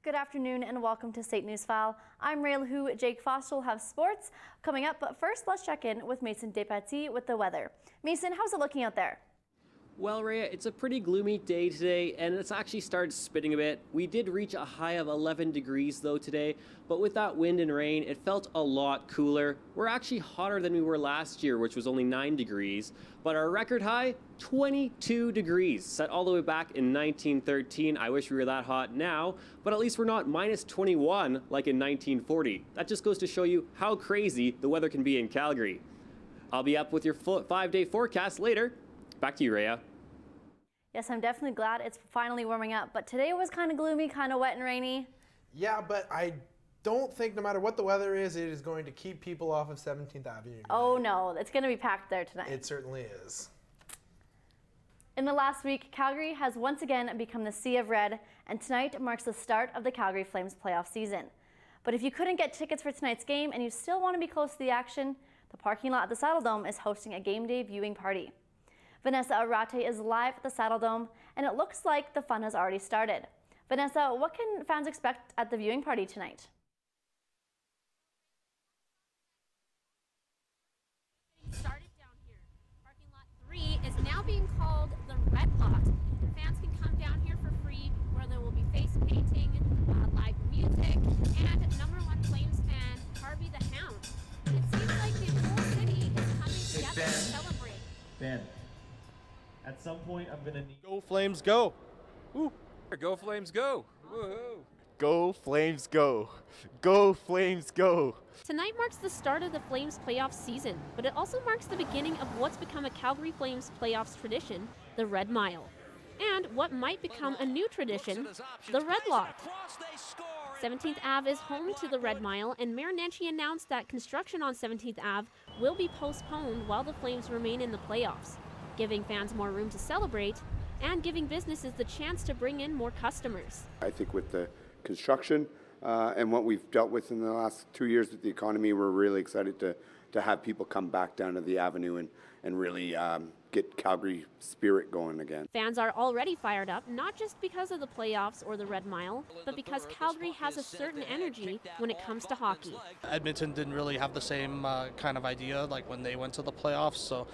Good afternoon and welcome to State NewsFile. I'm Ray Lahu. Jake Foster will have sports coming up, but first let's check in with Mason Despatie with the weather. Mason, how's it looking out there? Well, Rhea, it's a pretty gloomy day today, and it's actually started spitting a bit. We did reach a high of 11 degrees, though, today, but with that wind and rain, it felt a lot cooler. We're actually hotter than we were last year, which was only 9 degrees, but our record high, 22 degrees, set all the way back in 1913. I wish we were that hot now, but at least we're not minus 21 like in 1940. That just goes to show you how crazy the weather can be in Calgary. I'll be up with your 5-day forecast later. Back to you, Rhea. Yes, I'm definitely glad it's finally warming up, but today was kind of gloomy, kind of wet and rainy. Yeah, but I don't think no matter what the weather is, it is going to keep people off of 17th Avenue. Oh no, it's going to be packed there tonight. It certainly is. In the last week, Calgary has once again become the Sea of Red, and tonight marks the start of the Calgary Flames playoff season. But if you couldn't get tickets for tonight's game and you still want to be close to the action, the parking lot at the Saddle Dome is hosting a game day viewing party. Vanessa Arate is live at the Saddle Dome, and it looks like the fun has already started. Vanessa, what can fans expect at the viewing party tonight? Started down here. Parking lot 3 is now being called the Red Lot. Fans can come down here for free, where there will be face painting, live music, and #1 Flames fan Harvey the Hound. It seems like the whole city is coming together to celebrate. Ben. At some point, I'm going to need... Go Flames, go! Woo. Go Flames, go! Woohoo! Go Flames, go! Go Flames, go! Tonight marks the start of the Flames playoff season, but it also marks the beginning of what's become a Calgary Flames playoffs tradition, the Red Mile. And what might become a new tradition, the Red Lot. 17th Ave is home to the Red Mile, and Mayor Nenshi announced that construction on 17th Ave will be postponed while the Flames remain in the playoffs, giving fans more room to celebrate and giving businesses the chance to bring in more customers. I think with the construction and what we've dealt with in the last 2 years with the economy, we're really excited to have people come back down to the avenue and really get Calgary spirit going again. Fans are already fired up, not just because of the playoffs or the Red Mile, but because Calgary has a certain energy when it comes to hockey. Edmonton didn't really have the same kind of idea like when they went to the playoffs. So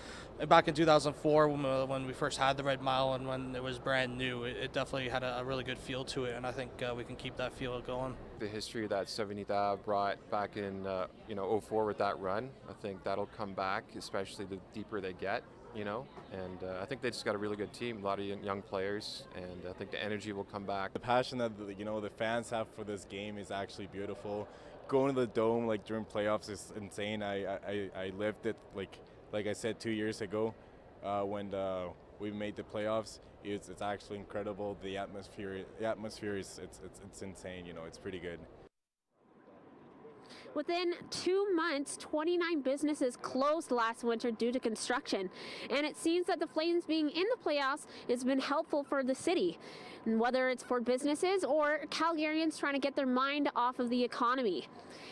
back in 2004 when we first had the Red Mile and when it was brand new, it definitely had a really good feel to it, and I think we can keep that feel going. The history that 70th Ave brought back in 04 with that run, I think that'll come back, especially the deeper they get. And I think they just got a really good team, a lot of young players, and I think the energy will come back. The passion that the fans have for this game is actually beautiful. Going to the Dome during playoffs is insane. I lived it like I said 2 years ago when we made the playoffs. It's actually incredible. The atmosphere is it's insane. It's pretty good. Within 2 months, 29 businesses closed last winter due to construction, and it seems that the Flames being in the playoffs has been helpful for the city, and whether it's for businesses or Calgarians trying to get their mind off of the economy.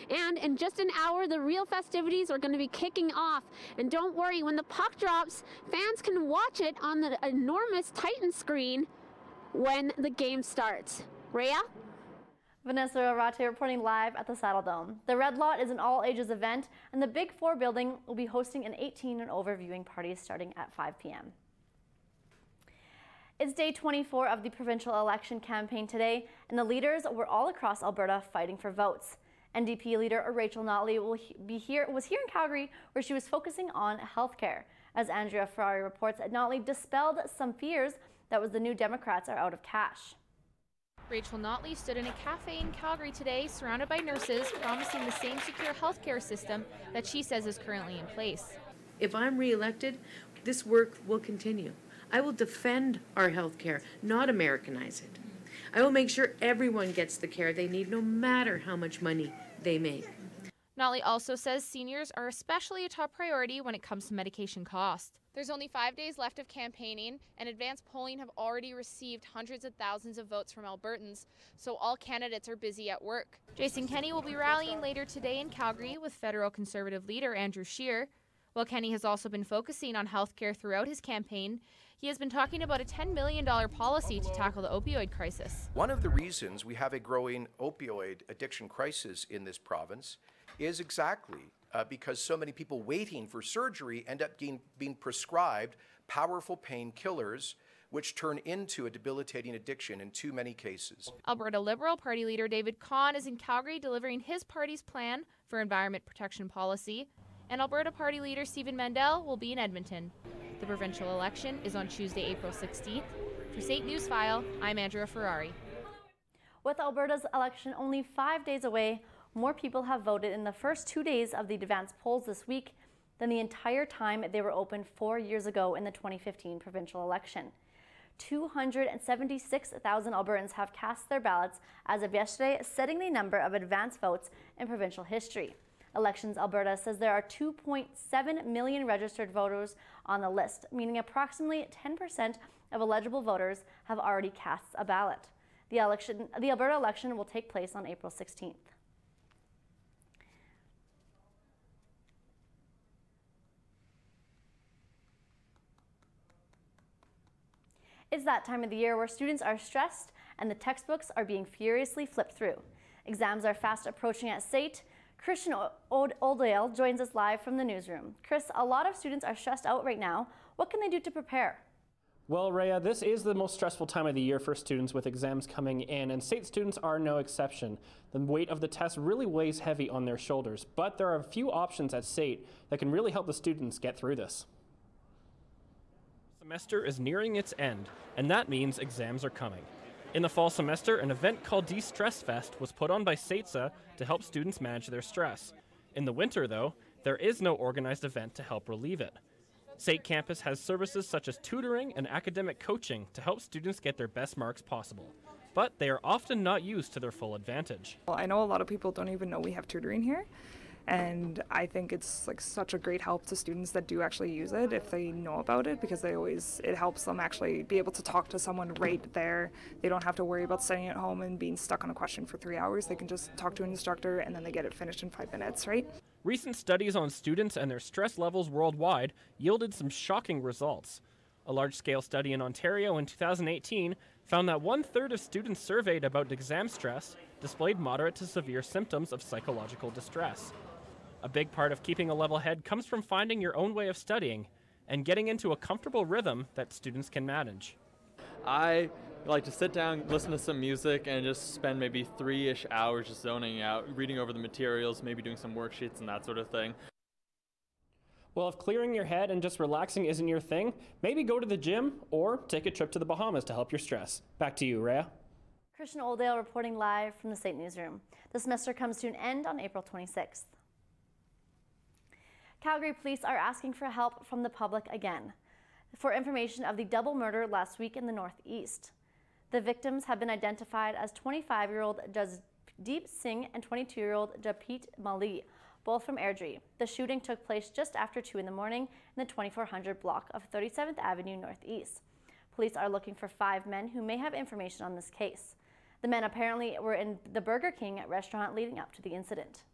And in just an hour, the real festivities are going to be kicking off, and don't worry, when the puck drops, fans can watch it on the enormous Titan screen when the game starts. Rhea? Vanessa Arate reporting live at the Saddle Dome. The Red Lot is an all-ages event, and the Big 4 building will be hosting an 18 and over viewing party starting at 5 p.m. It's day 24 of the provincial election campaign today, and the leaders were all across Alberta fighting for votes. NDP leader Rachel Notley was here in Calgary, where she was focusing on healthcare. As Andrea Ferrari reports, Notley dispelled some fears that the New Democrats are out of cash. Rachel Notley stood in a cafe in Calgary today, surrounded by nurses, promising the same secure healthcare system that she says is currently in place. If I'm re-elected, this work will continue. I will defend our healthcare, not Americanize it. I will make sure everyone gets the care they need, no matter how much money they make. Notley also says seniors are especially a top priority when it comes to medication costs. There's only 5 days left of campaigning, and advanced polling have already received hundreds of thousands of votes from Albertans, so all candidates are busy at work. Jason Kenney will be rallying later today in Calgary with federal Conservative leader Andrew Scheer. While Kenney has also been focusing on healthcare throughout his campaign, he has been talking about a $10 million policy to tackle the opioid crisis. One of the reasons we have a growing opioid addiction crisis in this province is exactly because so many people waiting for surgery end up being prescribed powerful painkillers, which turn into a debilitating addiction in too many cases. Alberta Liberal Party leader David Kahn is in Calgary delivering his party's plan for environment protection policy, and Alberta Party leader Stephen Mandel will be in Edmonton. The provincial election is on Tuesday, April 16th. For State NewsFile, I'm Andrea Ferrari. With Alberta's election only 5 days away, more people have voted in the first 2 days of the advanced polls this week than the entire time they were open 4 years ago in the 2015 provincial election. 276,000 Albertans have cast their ballots as of yesterday, setting the number of advance votes in provincial history. Elections Alberta says there are 2.7 million registered voters on the list, meaning approximately 10% of eligible voters have already cast a ballot. The Alberta election will take place on April 16th. It's that time of the year where students are stressed and the textbooks are being furiously flipped through. Exams are fast approaching at SAIT. Christian Oldale joins us live from the newsroom. Chris, a lot of students are stressed out right now. What can they do to prepare? Well, Rhea, this is the most stressful time of the year for students with exams coming in, and SAIT students are no exception. The weight of the test really weighs heavy on their shoulders, but there are a few options at SAIT that can really help the students get through this. The semester is nearing its end, and that means exams are coming. In the fall semester, an event called De-Stress Fest was put on by SAITSA to help students manage their stress. In the winter, though, there is no organized event to help relieve it. SAIT campus has services such as tutoring and academic coaching to help students get their best marks possible. But they are often not used to their full advantage. Well, I know a lot of people don't even know we have tutoring here. And I think it's like such a great help to students that do actually use it if they know about it, because it helps them actually be able to talk to someone right there. They don't have to worry about studying at home and being stuck on a question for 3 hours. They can just talk to an instructor and then they get it finished in 5 minutes, right? Recent studies on students and their stress levels worldwide yielded some shocking results. A large-scale study in Ontario in 2018 found that 1/3 of students surveyed about exam stress displayed moderate to severe symptoms of psychological distress. A big part of keeping a level head comes from finding your own way of studying and getting into a comfortable rhythm that students can manage. I like to sit down, listen to some music, and just spend maybe 3-ish hours just zoning out, reading over the materials, maybe doing some worksheets and that sort of thing. Well, if clearing your head and just relaxing isn't your thing, maybe go to the gym or take a trip to the Bahamas to help your stress. Back to you, Rhea. Christian Oldale reporting live from the SAIT newsroom. The semester comes to an end on April 26th. Calgary police are asking for help from the public again for information of the double murder last week in the Northeast. The victims have been identified as 25-year-old Jasdeep Singh and 22-year-old Japit Mali, both from Airdrie. The shooting took place just after 2 in the morning in the 2400 block of 37th Avenue Northeast. Police are looking for 5 men who may have information on this case. The men apparently were in the Burger King restaurant leading up to the incident.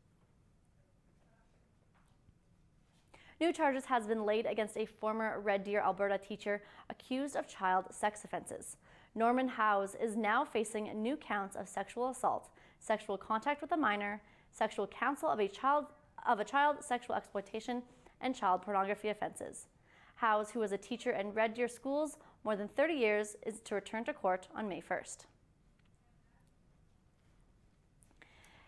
New charges has been laid against a former Red Deer, Alberta teacher accused of child sex offenses. Norman Howes is now facing new counts of sexual assault, sexual contact with a minor, sexual counsel of a child, sexual exploitation, and child pornography offenses. Howes, who was a teacher in Red Deer schools more than 30 years, is to return to court on May 1st.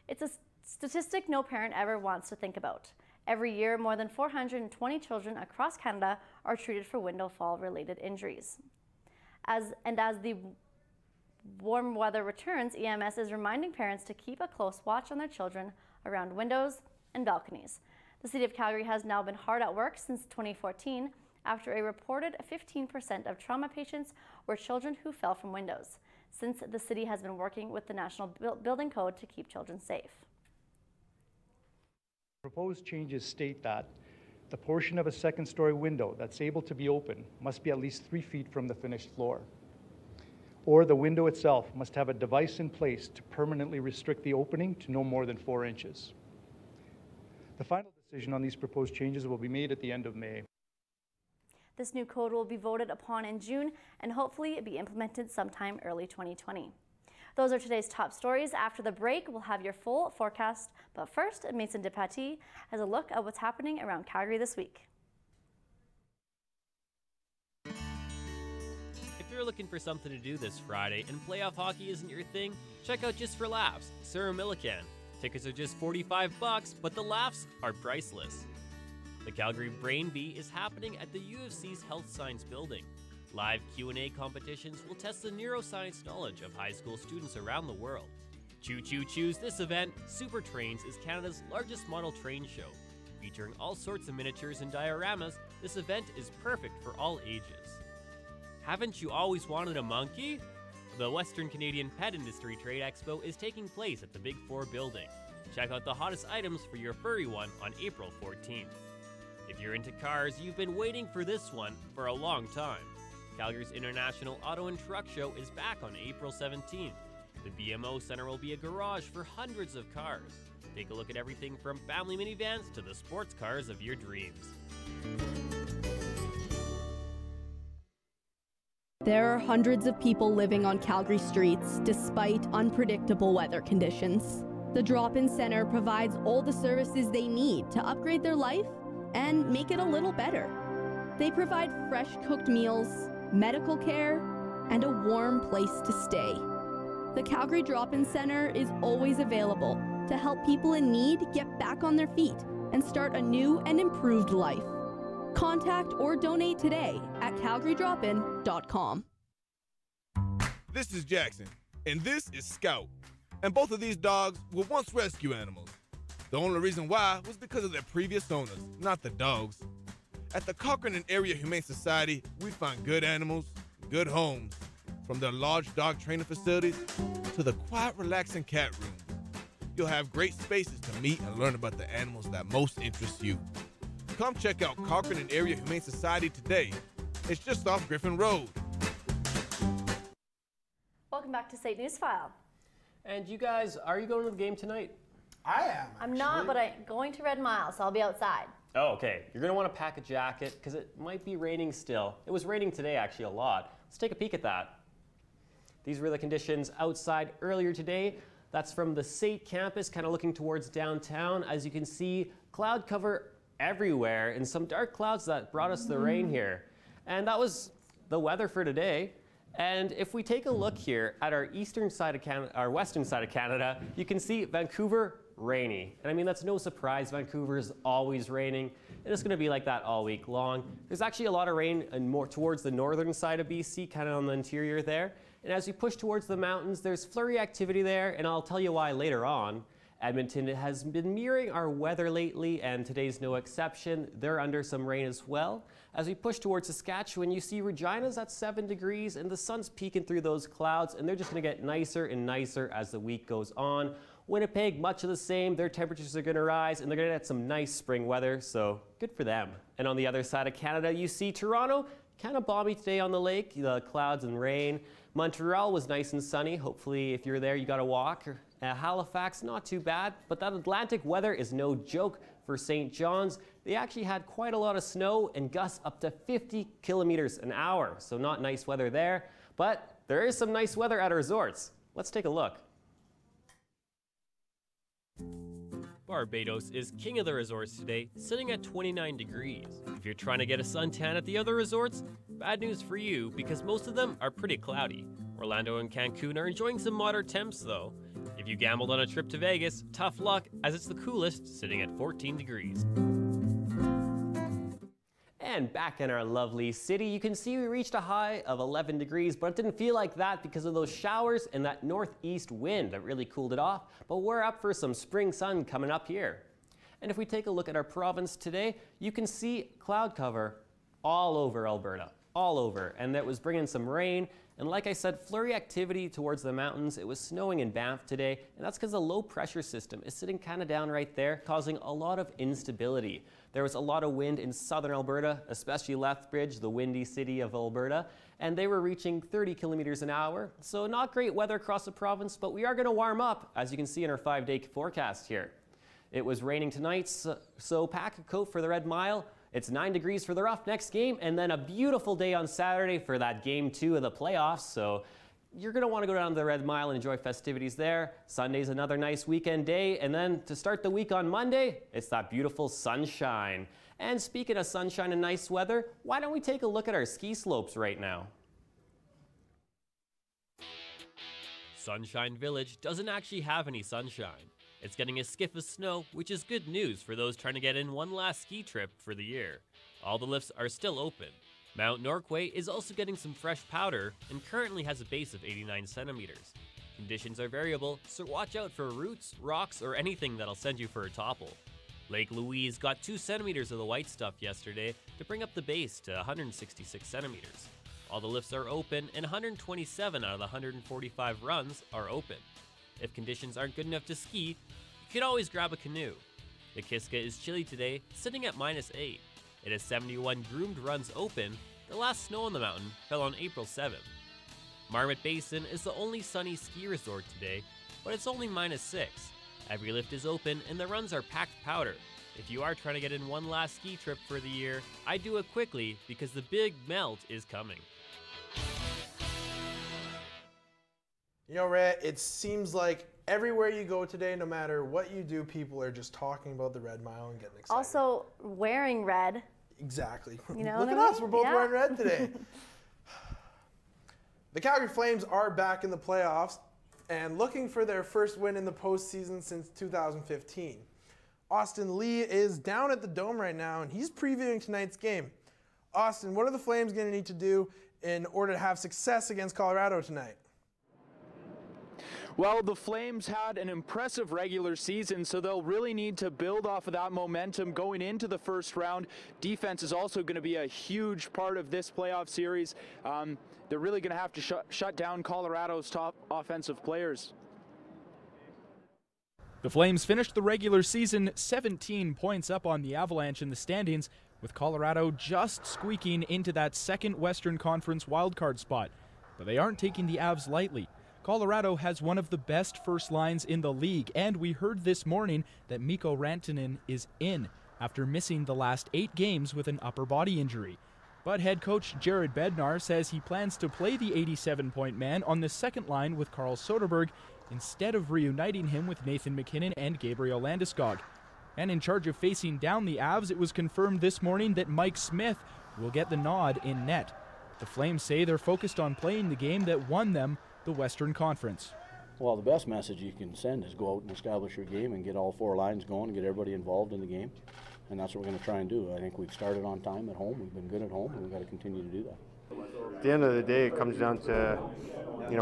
It's a statistic no parent ever wants to think about. Every year, more than 420 children across Canada are treated for window fall-related injuries. As the warm weather returns, EMS is reminding parents to keep a close watch on their children around windows and balconies. The City of Calgary has now been hard at work since 2014 after a reported 15% of trauma patients were children who fell from windows. Since the city has been working with the National Building Code to keep children safe. Proposed changes state that the portion of a second-story window that's able to be open must be at least 3 feet from the finished floor, or the window itself must have a device in place to permanently restrict the opening to no more than 4 inches. The final Decision on these proposed changes will be made at the end of May. This new code will be voted upon in June and hopefully be implemented sometime early 2020. Those are today's top stories. After the break, we'll have your full forecast. But first, Mason DePatie has a look at what's happening around Calgary this week. If you're looking for something to do this Friday and playoff hockey isn't your thing, check out Just for Laughs, Sarah Millican. Tickets are just $45, but the laughs are priceless. The Calgary Brain Bee is happening at the UFC's Health Science Building. Live Q&A competitions will test the neuroscience knowledge of high school students around the world. Choo Choo Choose this event, Super Trains is Canada's largest model train show. Featuring all sorts of miniatures and dioramas, this event is perfect for all ages. Haven't you always wanted a monkey? The Western Canadian Pet Industry Trade Expo is taking place at the Big 4 building. Check out the hottest items for your furry one on April 14th. If you're into cars, you've been waiting for this one for a long time. Calgary's International Auto and Truck Show is back on April 17th. The BMO Center will be a garage for hundreds of cars. Take a look at everything from family minivans to the sports cars of your dreams. There are hundreds of people living on Calgary streets despite unpredictable weather conditions. The Drop-In Center provides all the services they need to upgrade their life and make it a little better. They provide fresh cooked meals, medical care, and a warm place to stay. The Calgary Drop-In Center is always available to help people in need get back on their feet and start a new and improved life. Contact or donate today at calgarydropin.com. This is Jackson, and this is Scout. And both of these dogs were once rescue animals. The only reason why was because of their previous owners, not the dogs. At the Cochrane and Area Humane Society, we find good animals, good homes, from their large dog training facilities to the quiet, relaxing cat rooms. You'll have great spaces to meet and learn about the animals that most interest you. Come check out Cochrane and Area Humane Society today. It's just off Griffin Road. Welcome back to State NewsFile. And you guys, are you going to the game tonight? I am. I'm not, but I'm going to Red Mile, so I'll be outside. Oh, okay. You're going to want to pack a jacket because it might be raining still. It was raining today, actually, a lot. Let's take a peek at that. These were the conditions outside earlier today. That's from the SAIT campus, kind of looking towards downtown. As you can see, cloud cover everywhere and some dark clouds that brought us the rain here. And that was the weather for today. And if we take a look here at our eastern side of Canada, our western side of Canada, you can see Vancouver rainy. And I mean, that's no surprise. Vancouver is always raining, and it's going to be like that all week long. There's actually a lot of rain and more towards the northern side of BC, kind of on the interior there. And as we push towards the mountains, there's flurry activity there, and I'll tell you why later on. Edmonton has been mirroring our weather lately, and today's no exception. They're under some rain as well. As we push towards Saskatchewan, you see Regina's at 7 degrees, and the sun's peeking through those clouds, and they're just going to get nicer and nicer as the week goes on. Winnipeg, much of the same. Their temperatures are going to rise, and they're going to get some nice spring weather, so good for them. And on the other side of Canada, you see Toronto, kind of balmy today on the lake, the clouds and rain. Montreal was nice and sunny. Hopefully, if you're there, you got to walk. Halifax, not too bad, but that Atlantic weather is no joke for St. John's. They actually had quite a lot of snow and gusts up to 50 kilometers an hour, so not nice weather there. But there is some nice weather at our resorts. Let's take a look. Barbados is king of the resorts today, sitting at 29 degrees. If you're trying to get a suntan at the other resorts, bad news for you because most of them are pretty cloudy. Orlando and Cancun are enjoying some moderate temps though. If you gambled on a trip to Vegas, tough luck as it's the coolest, sitting at 14 degrees. And back in our lovely city, you can see we reached a high of 11 degrees, but it didn't feel like that because of those showers and that northeast wind that really cooled it off. But we're up for some spring sun coming up here. And if we take a look at our province today, you can see cloud cover all over Alberta, all over. And that was bringing some rain. And like I said, flurry activity towards the mountains. It was snowing in Banff today, and that's because the low pressure system is sitting kind of down right there, causing a lot of instability. There was a lot of wind in southern Alberta, especially Lethbridge, the windy city of Alberta, and they were reaching 30 kilometers an hour. So not great weather across the province, but we are going to warm up, as you can see in our 5-day forecast here. It was raining tonight, so pack a coat for the Red Mile. It's 9 degrees for the Rough next game, and then a beautiful day on Saturday for that Game 2 of the playoffs. So you're going to want to go down to the Red Mile and enjoy festivities there. Sunday's another nice weekend day, and then to start the week on Monday, it's that beautiful sunshine. And speaking of sunshine and nice weather, why don't we take a look at our ski slopes right now? Sunshine Village doesn't actually have any sunshine. It's getting a skiff of snow, which is good news for those trying to get in one last ski trip for the year. All the lifts are still open. Mount Norquay is also getting some fresh powder and currently has a base of 89 centimeters. Conditions are variable, so watch out for roots, rocks, or anything that'll send you for a topple. Lake Louise got 2 centimeters of the white stuff yesterday to bring up the base to 166 centimeters. All the lifts are open and 127 out of the 145 runs are open. If conditions aren't good enough to ski, you can always grab a canoe. The Kiska is chilly today, sitting at -8. It has 71 groomed runs open. The last snow on the mountain fell on April 7th. Marmot Basin is the only sunny ski resort today, but it's only -6. Every lift is open and the runs are packed powder. If you are trying to get in one last ski trip for the year, I do it quickly because the big melt is coming. You know, Rhett, it seems like everywhere you go today, no matter what you do, people are just talking about the Red Mile and getting excited. Also, wearing red. Exactly. You know Look at us, we're both wearing red today. The Calgary Flames are back in the playoffs and looking for their first win in the postseason since 2015. Austin Lee is down at the Dome right now, and he's previewing tonight's game. Austin, what are the Flames going to need to do in order to have success against Colorado tonight? Well, the Flames had an impressive regular season, so they'll really need to build off of that momentum going into the first round. Defense is also going to be a huge part of this playoff series. They're really going to have to shut down Colorado's top offensive players. The Flames finished the regular season 17 points up on the Avalanche in the standings, with Colorado just squeaking into that second Western Conference wildcard spot. But they aren't taking the Avs lightly. Colorado has one of the best first lines in the league, and we heard this morning that Mikko Rantanen is in after missing the last 8 games with an upper body injury. But head coach Jared Bednar says he plans to play the 87-point man on the second line with Carl Soderberg instead of reuniting him with Nathan MacKinnon and Gabriel Landeskog. And in charge of facing down the Avs, it was confirmed this morning that Mike Smith will get the nod in net. The Flames say they're focused on playing the game that won them the Western Conference. Well, the best message you can send is go out and establish your game and get all 4 lines going and get everybody involved in the game. And that's what we're going to try and do. I think we've started on time at home. We've been good at home, and we've got to continue to do that. At the end of the day, it comes down to,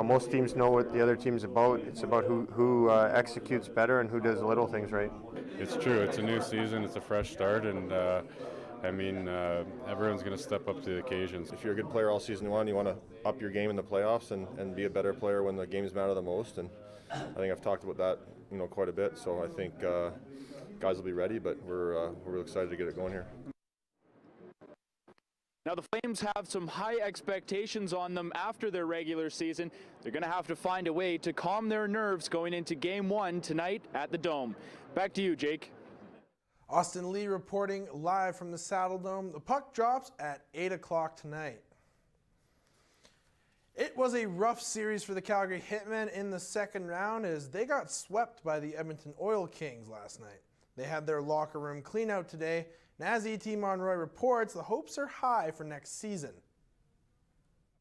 most teams know what the other team's about. It's about who executes better and who does little things right. It's true. It's a new season. It's a fresh start, and everyone's going to step up to the occasions. If you're a good player all season long, you want to up your game in the playoffs and be a better player when the games matter the most. And I think I've talked about that, quite a bit. So I think guys will be ready, but we're really excited to get it going here. Now the Flames have some high expectations on them after their regular season. They're going to have to find a way to calm their nerves going into Game 1 tonight at the Dome. Back to you, Jake. Austin Lee reporting live from the Saddle Dome. The puck drops at 8 o'clock tonight. It was a rough series for the Calgary Hitmen in the second round as they got swept by the Edmonton Oil Kings last night. They had their locker room clean out today, and as E.T. Monroy reports, the hopes are high for next season.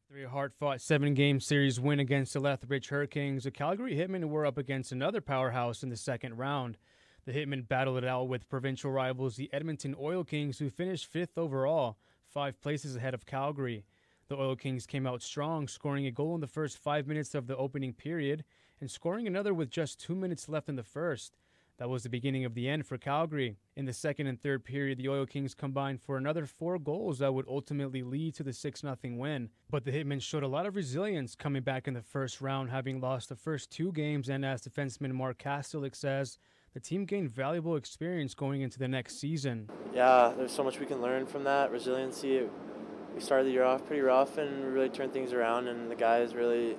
After a hard-fought 7-game series win against the Lethbridge Hurricanes, the Calgary Hitmen were up against another powerhouse in the second round. The Hitmen battled it out with provincial rivals the Edmonton Oil Kings, who finished 5th overall, 5 places ahead of Calgary. The Oil Kings came out strong, scoring a goal in the first 5 minutes of the opening period and scoring another with just 2 minutes left in the first. That was the beginning of the end for Calgary. In the second and third period, the Oil Kings combined for another 4 goals that would ultimately lead to the 6-0 win. But the Hitmen showed a lot of resilience coming back in the first round, having lost the first 2 games, and as defenseman Mark Kastelik says, the team gained valuable experience going into the next season. Yeah, there's so much we can learn from that. Resiliency. We started the year off pretty rough and we really turned things around, and the guys really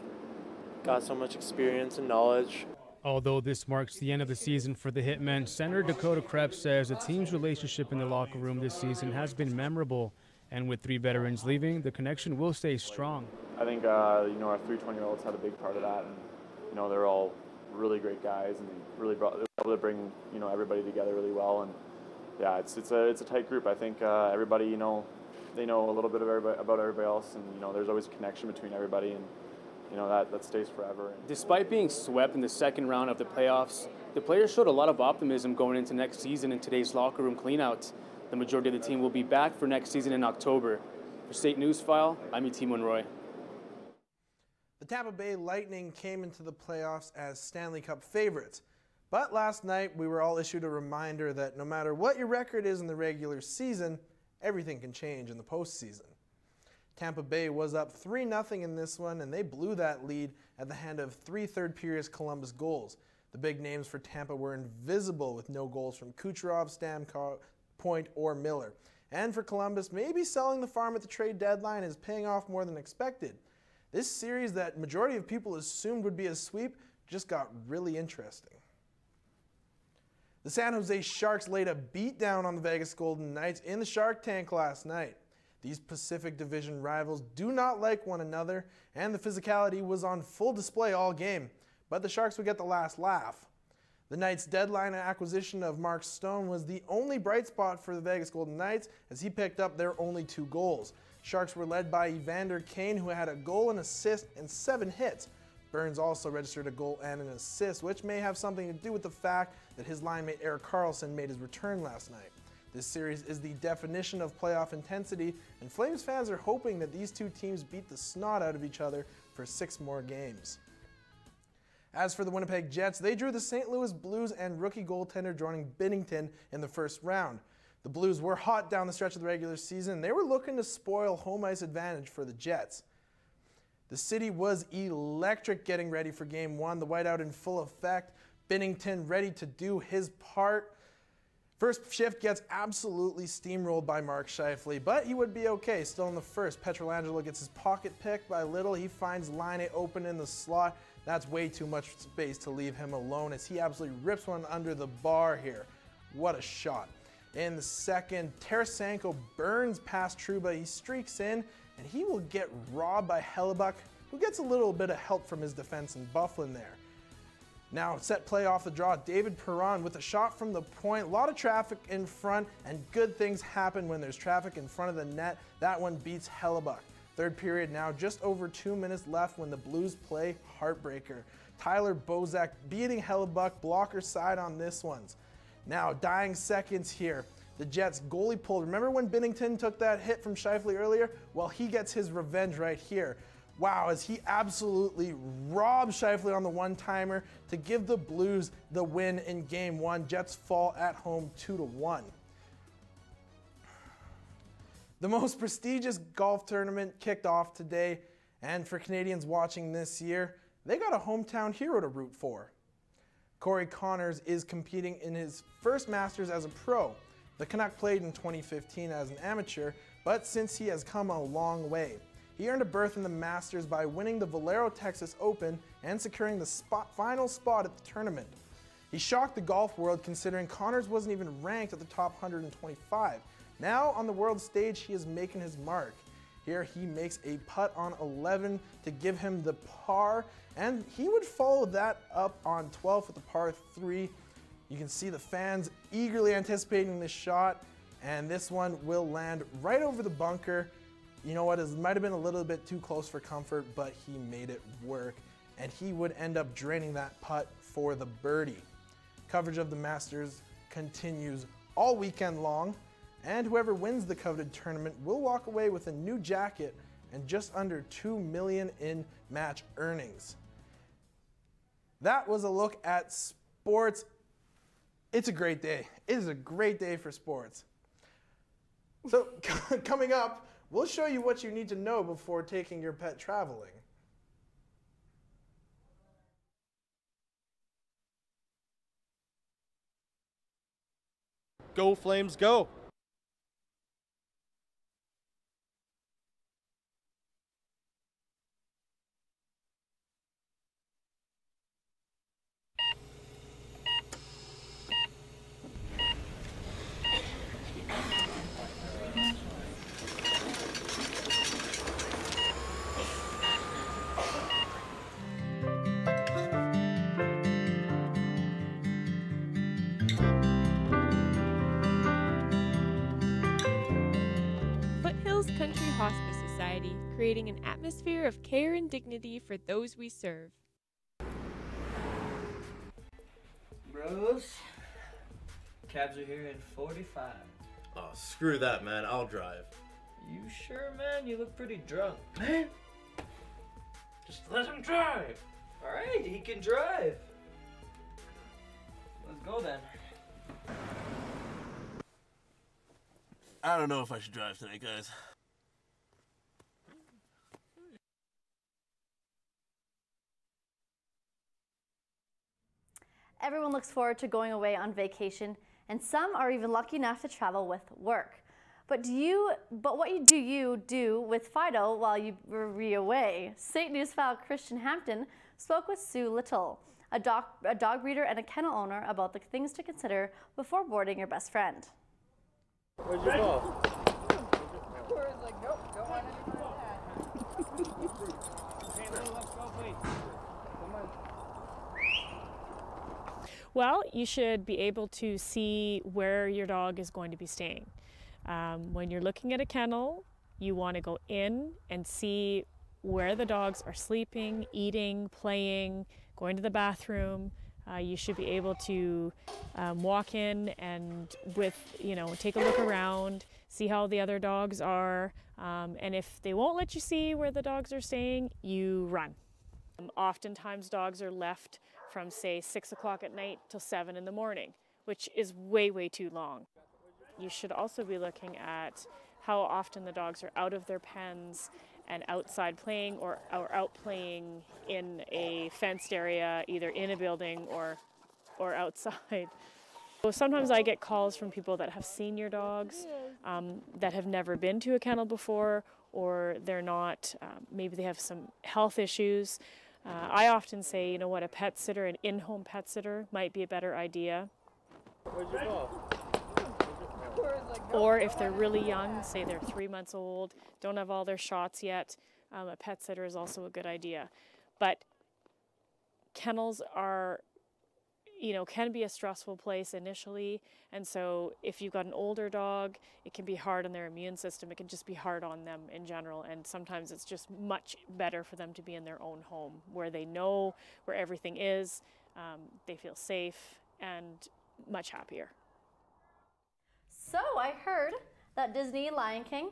got so much experience and knowledge. Although this marks the end of the season for the Hitmen, center Dakota Krebs says the team's relationship in the locker room this season has been memorable, and with 3 veterans leaving, the connection will stay strong. I think our 3 20-year-olds had a big part of that, and they're all really great guys, and they were able to bring everybody together really well, and yeah, it's a tight group. I think everybody they know a little bit about everybody else, and there's always a connection between everybody, and that stays forever. Despite being swept in the second round of the playoffs, the players showed a lot of optimism going into next season in today's locker room cleanouts. The majority of the team will be back for next season in October. For State NewsFile, I'm E.T. Monroy. The Tampa Bay Lightning came into the playoffs as Stanley Cup favorites. But last night, we were all issued a reminder that no matter what your record is in the regular season, everything can change in the postseason. Tampa Bay was up 3-0 in this one, and they blew that lead at the hand of 3 third-period Columbus goals. The big names for Tampa were invisible with no goals from Kucherov, Stamkos, Point, or Miller. And for Columbus, maybe selling the farm at the trade deadline is paying off more than expected. This series that majority of people assumed would be a sweep just got really interesting. The San Jose Sharks laid a beatdown on the Vegas Golden Knights in the Shark Tank last night. These Pacific Division rivals do not like one another, and the physicality was on full display all game, but the Sharks would get the last laugh. The Knights' deadline acquisition of Mark Stone was the only bright spot for the Vegas Golden Knights as he picked up their only 2 goals. Sharks were led by Evander Kane, who had a goal, an assist, and 7 hits. Burns also registered a goal and an assist, which may have something to do with the fact that his line mate Erik Karlsson made his return last night. This series is the definition of playoff intensity, and Flames fans are hoping that these 2 teams beat the snot out of each other for 6 more games. As for the Winnipeg Jets, they drew the St. Louis Blues and rookie goaltender Jordan Binnington in the first round. The Blues were hot down the stretch of the regular season. They were looking to spoil home ice advantage for the Jets. The city was electric getting ready for Game 1, the whiteout in full effect, Binnington ready to do his part. First shift gets absolutely steamrolled by Mark Scheifele, but he would be okay. Still in the first, Pietrangelo gets his pocket picked by Little. He finds Laine open in the slot. That's way too much space to leave him alone as he absolutely rips one under the bar here. What a shot. In the second, Tarasenko burns past Trouba. He streaks in, and he will get robbed by Hellebuck, who gets a little bit of help from his defense in Bufflin there. Now, set play off the draw, David Perron with a shot from the point. A lot of traffic in front, and good things happen when there's traffic in front of the net. That one beats Hellebuck. Third period now, just over 2 minutes left when the Blues play heartbreaker. Tyler Bozak beating Hellebuck, blocker side on this one. Now, dying seconds here. The Jets goalie pulled. Remember when Binnington took that hit from Scheifele earlier? Well, he gets his revenge right here. Wow, as he absolutely robs Scheifele on the one-timer to give the Blues the win in Game 1. Jets fall at home 2-1. The most prestigious golf tournament kicked off today, and for Canadians watching this year, they got a hometown hero to root for. Corey Connors is competing in his first Masters as a pro. The Canuck played in 2015 as an amateur, but since he has come a long way. He earned a berth in the Masters by winning the Valero Texas Open and securing the final spot at the tournament. He shocked the golf world considering Connors wasn't even ranked at the top 125. Now on the world stage, he is making his mark. Here he makes a putt on 11 to give him the par, and he would follow that up on 12 with the par 3. You can see the fans eagerly anticipating this shot, and this one will land right over the bunker. You know what, it might have been a little bit too close for comfort, but he made it work, and he would end up draining that putt for the birdie. Coverage of the Masters continues all weekend long, and whoever wins the coveted tournament will walk away with a new jacket and just under $2 million in match earnings. That was a look at sports. It's a great day. It is a great day for sports. So coming up, we'll show you what you need to know before taking your pet traveling. Go Flames, go! creating an atmosphere of care and dignity for those we serve. Bros, cabs are here in 45. Oh, screw that, man. I'll drive. You sure, man? You look pretty drunk. Man, just let him drive. All right, he can drive. Let's go then. I don't know if I should drive tonight, guys. Everyone looks forward to going away on vacation, and some are even lucky enough to travel with work. But what do you do with Fido while you were away? St. NewsFile Christian Hampton spoke with Sue Little, a dog breeder and a kennel owner, about the things to consider before boarding your best friend. Where'd you go? Well, you should be able to see where your dog is going to be staying. When you're looking at a kennel, you want to go in and see where the dogs are sleeping, eating, playing, going to the bathroom. You should be able to walk in and take a look around, see how the other dogs are, and if they won't let you see where the dogs are staying, you run. Oftentimes dogs are left from, say, 6 o'clock at night till 7 in the morning, which is way, way too long. You should also be looking at how often the dogs are out of their pens and outside playing or out playing in a fenced area, either in a building or outside. So sometimes I get calls from people that have senior dogs that have never been to a kennel before, or they're not, maybe they have some health issues. I often say, you know what, a pet sitter, an in-home pet sitter might be a better idea. Where'd you go? Or if they're really young, say they're 3 months old, don't have all their shots yet, a pet sitter is also a good idea. But kennels are, can be a stressful place initially, and so if you've got an older dog, it can be hard on their immune system, it can just be hard on them in general, and sometimes it's just much better for them to be in their own home, where they know where everything is, they feel safe, and much happier. So I heard that Disney Lion King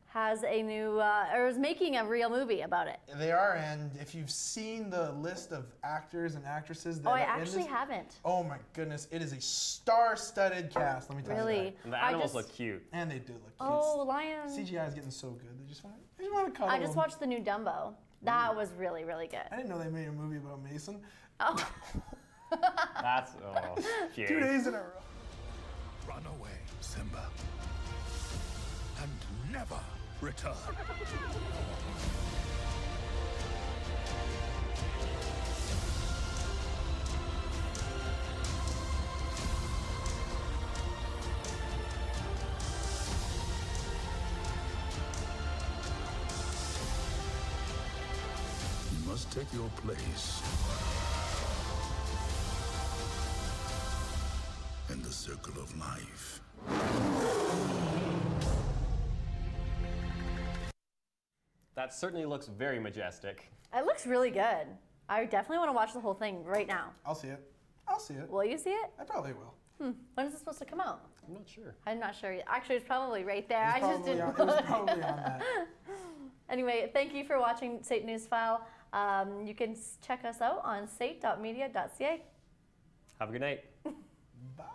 has a new, or is making a real movie about it. They are, and if you've seen the list of actors and actresses that I are in actually this, haven't. Oh my goodness, it is a star-studded cast, let me tell you that. And the animals look cute. And they do look cute. Oh, lions. CGI is getting so good, they just want to cuddle I just them. watched the new Dumbo. That was really, really good. I didn't know they made a movie about Mason. Oh. That's, cute. 2 days in a row. Run away, Simba, and never return. You must take your place in the circle of life. That certainly looks very majestic. It looks really good. I definitely want to watch the whole thing right now. I'll see it. I'll see it. Will you see it? I probably will. When is it supposed to come out? I'm not sure. I'm not sure. Actually, it's probably right there. I just didn't It was probably on that. Anyway, thank you for watching St. NewsFile. You can check us out on sate.media.ca. Have a good night. Bye.